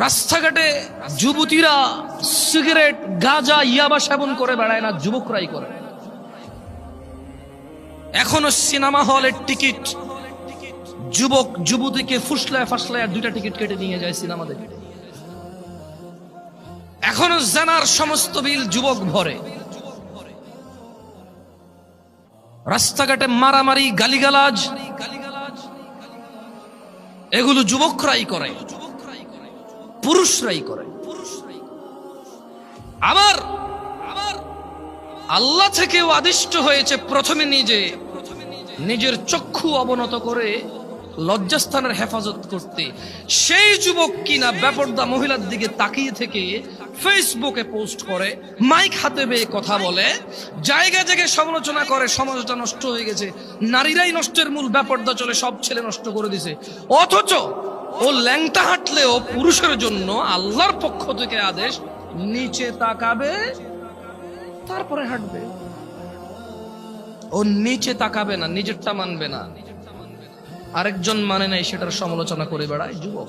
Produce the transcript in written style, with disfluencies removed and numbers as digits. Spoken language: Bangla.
রাস্তাঘাটে যুবতীরা সিগারেট গাঁজা ইয়াবা সেবন করে বেড়ায় না, যুবকরাই করে। এখনো সিনেমা হলের টিকিট যুবক যুবতীকে ফুসলায় ফাসলায় 2টা টিকিট কেটে নিয়ে যায় সিনেমা দেখতে। এখনো জানার সমস্ত বিল যুবক ভরে। রাস্তাঘাটে মারামারি গালিগালাজ এগুলো যুবকরাই করে, পুরুষরাই করে। আবার আল্লাহ থেকেও আদিষ্ট হয়েছে প্রথমে নিজের চক্ষু অবনত করে লজ্জাস্থানের হেফাজত করতে। সেই যুবক কিনা বেপরদা মহিলার দিকে তাকিয়ে থেকে ফেসবুকে পোস্ট করে, মাইক হাতে পেয়ে কথা বলে, জায়গায় জায়গায় সমালোচনা করে, সমাজটা নষ্ট হয়ে গেছে, নারীরাই নষ্টের মূল, বেপরদা চলে, সব ছেলে নষ্ট করে দিছে। অথচ ও ল্যাংটা হাঁটলেও পুরুষের জন্য আল্লাহর পক্ষ থেকে আদেশ, নিচে তাকাবে তারপরে হাঁটবে। ও নিচে তাকাবে না, নিজেরটা মানবে না, আরেকজন মানে নাই সেটার সমালোচনা করে বেড়ায় যুবক।